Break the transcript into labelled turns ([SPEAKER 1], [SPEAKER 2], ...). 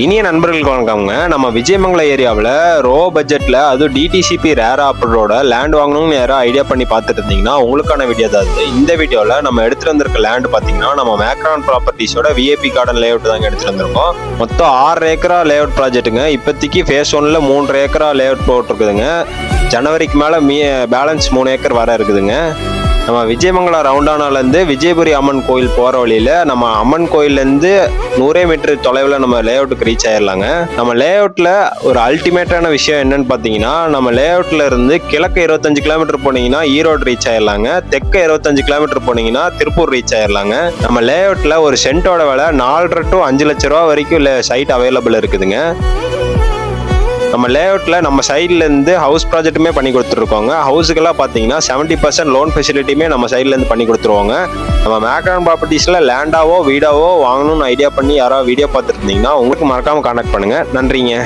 [SPEAKER 1] இனிய நண்பர்களுக்கு வணக்கம்ங்க. நம்ம விஜயமங்கலம் ஏரியாவில் ரோ பட்ஜெட்டில் அதுவும் டிடிசிபி ரேர் ஆப்பரோட லேண்ட் வாங்கணும்னு யாரும் ஐடியா பண்ணி பார்த்துட்டு இருந்தீங்கன்னா உங்களுக்கான வீடியோ தான் இது. இந்த வீடியோவில் நம்ம எடுத்துகிட்டு வந்திருக்க லேண்ட் பார்த்தீங்கன்னா நம்ம மேக்ரான் ப்ராப்பர்ட்டிஸோட விஐபி கார்டன் லேஅவுட் தாங்க எடுத்துகிட்டு வந்திருக்கோம். மொத்தம் 6 ஏக்கரா லேஅவுட் ப்ராஜெக்ட்டுங்க. இப்போதைக்கு ஃபேஸ் 1ல் 3 ஏக்கரா லேஅவுட் போட்டிருக்குதுங்க. ஜனவரிக்கு மேலே பேலன்ஸ் 3 ஏக்கர் வர இருக்குதுங்க. நம்ம விஜயமங்கலம் ரவுண்டானாலேருந்து விஜயபுரி அம்மன் கோயில் போகிற வழியில் நம்ம அம்மன் கோயிலேருந்து 100 மீட்டர் தொலைவில் நம்ம லேஅவுட்டுக்கு ரீச் ஆயிடலாங்க. நம்ம லேஅவுட்டில் ஒரு அல்டிமேட்டான விஷயம் என்னன்னு பார்த்தீங்கன்னா, நம்ம லேஅவுட்டில் இருந்து கிழக்கு 25 கிலோமீட்டர் போனீங்கன்னா ஈரோடு ரீச் ஆயிடலாங்க. தெற்கு 25 கிலோமீட்டர் போனீங்கன்னா திருப்பூர் ரீச் ஆயிடலாங்க. நம்ம லேஅவுட்டில் ஒரு சென்ட்டோட விலை 4.5 to 5 லட்ச ரூபா வரைக்கும் சைட் அவைலபிள் இருக்குதுங்க. நம்ம லேஅவுட்டில் நம்ம சைட்லேருந்து ஹவுஸ் ப்ராஜெக்ட்டுமே பண்ணி கொடுத்துருக்கோங்க. ஹவுஸுக்கெல்லாம் பார்த்தீங்கன்னா 70% லோன் ஃபெசிலிட்டியுமே நம்ம சைட்லேருந்து பண்ணி கொடுத்துருவோங்க. நம்ம மேக்ரான் ப்ராப்பர்ட்டிஸில் லேண்டாவோ வீடாவோ வாங்கணும்னு ஐடியா பண்ணி யாராவது வீடியோ பார்த்துருந்தீங்கன்னா உங்களுக்கு மறக்காமல் கான்டாக்ட் பண்ணுங்கள். நன்றிங்க.